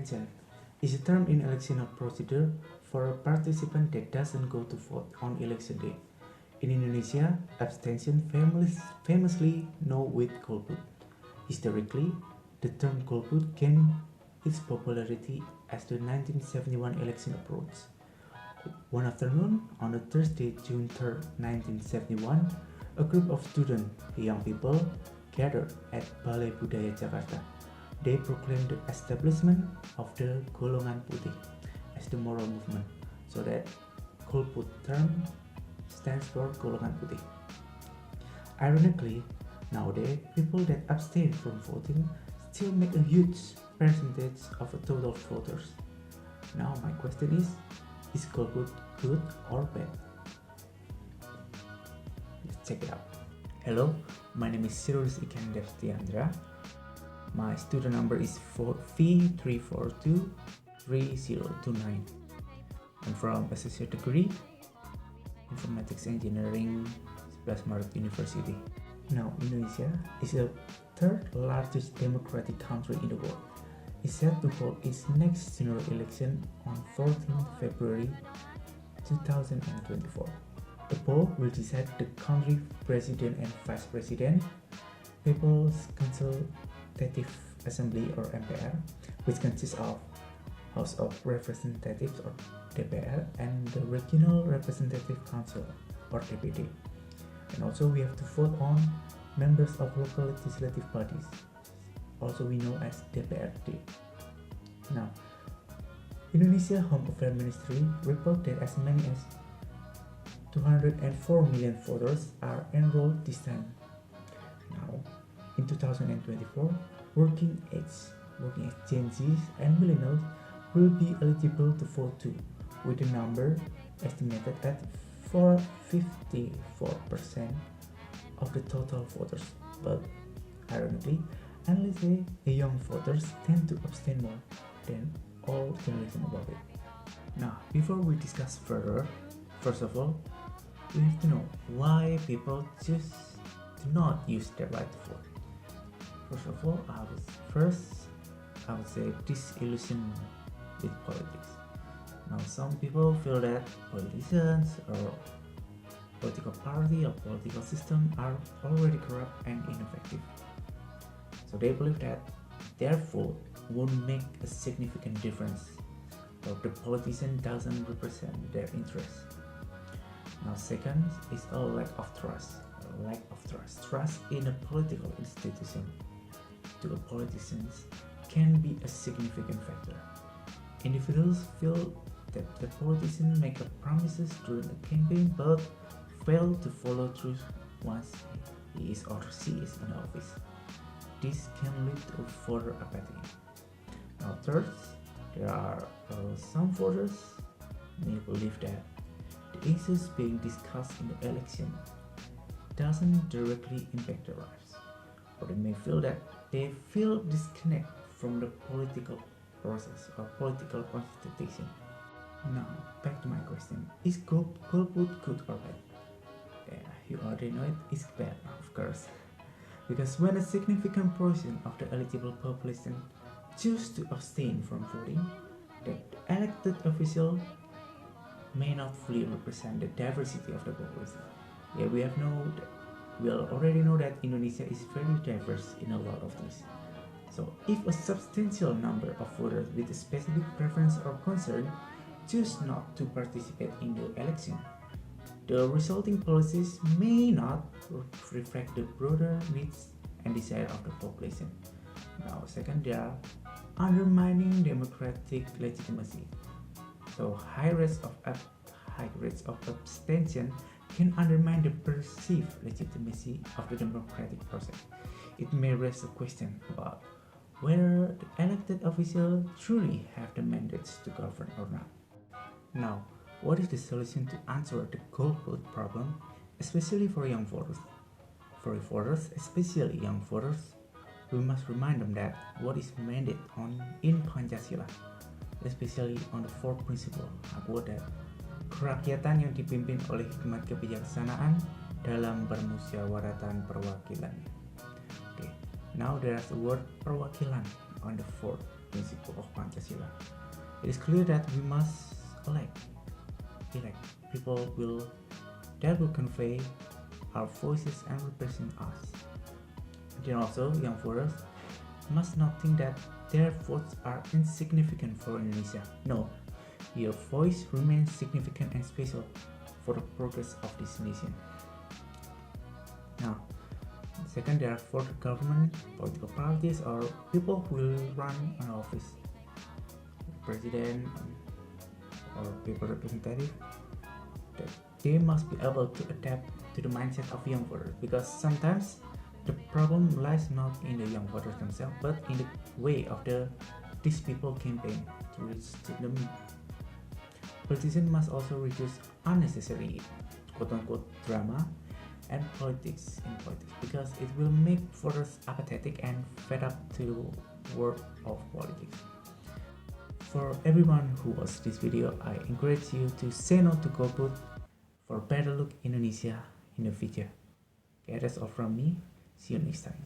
abstention is a term in electoral procedure for a participant that doesn't go to vote on election day. In Indonesia, abstention famously known with golput. Historically, the term golput gained its popularity as the 1971 election approached. One afternoon, on a Thursday, June 3, 1971, a group of students, young people, gathered at Balai Budaya Jakarta. They proclaimed the establishment of the Golongan Putih as the moral movement, so that golput term stands for Golongan Putih. Ironically, nowadays, people that abstain from voting still make a huge percentage of the total voters. Now my question is golput good or bad? Let's check it out. Hello, my name is Cyrullus Ikken Devstiandra. My student number is V3423029. I'm from Associate Degree, Informatics Engineering, 11 Maret University. Now, Indonesia is the third largest democratic country in the world. It's set to hold its next general election on 14th February 2024. The poll will decide the country's president and vice president, People's Consultative Assembly or MPR, which consists of House of Representatives or DPR and the Regional Representative Council or DPD. And also we have to vote on members of local legislative bodies, also we know as DPRD. Now, Indonesia Home Affairs Ministry reported as many as 204 million voters are enrolled this time. Now, in 2024, working age Gen Zs and millennials will be eligible to vote too, with the number estimated at 54% of the total voters. But ironically, analysts say the young voters tend to abstain more than all generations above it. Now, before we discuss further, first of all, we have to know why people choose to not use their right to vote. First of all, I would say disillusion with politics. Now, some people feel that politicians or political party or political system are already corrupt and ineffective. So they believe that their vote won't make a significant difference, or the politician doesn't represent their interests. Now, second is a lack of trust. Trust in a political institution to a politicians can be a significant factor. Individuals feel that the politician make promises during a campaign but fail to follow through once he is or she is in office. This can lead to voter apathy. Now, third, there are some voters may believe that the issues being discussed in the election doesn't directly impact their lives, or they may feel that they feel disconnect from the political process or political constitution. Now, back to my question: is golput good or bad? Yeah, you already know it's bad, of course, because when a significant portion of the eligible population choose to abstain from voting, the elected official may not fully represent the diversity of the population. Yeah, we already know that Indonesia is very diverse in a lot of things. So if a substantial number of voters with a specific preference or concern choose not to participate in the election, the resulting policies may not reflect the broader needs and desire of the population. Now, second, they are undermining democratic legitimacy. So high rates of abstention can undermine the perceived legitimacy of the democratic process. It may raise a question about whether the elected officials truly have the mandates to govern or not. Now, what is the solution to answer the golput problem, especially for young voters? For voters, especially young voters, we must remind them that what is mandated in Pancasila, especially on the four principle, that kerakyatan yang dipimpin oleh hikmat kebijaksanaan dalam permusyawaratan perwakilan. Okay, now there's the word perwakilan on the fourth principle of Pancasila. Pancasila. It is clear that we must elect people that will convey our voices and represent us. Then also, young voters must not think that their votes are insignificant for Indonesia. No, your voice remains significant and special for the progress of this nation. Now, second, there are for the government, political parties, or people who will run an office, president or people representative, that they must be able to adapt to the mindset of young voters, because sometimes the problem lies not in the young voters themselves, but in the way of these people campaign to reach to them. Politicians must also reduce unnecessary quote-unquote drama and politics in politics, because it will make voters apathetic and fed up to the world of politics. For everyone who watched this video, I encourage you to say no to golput for better look Indonesia in the future. Okay, that's all from me. See you next time.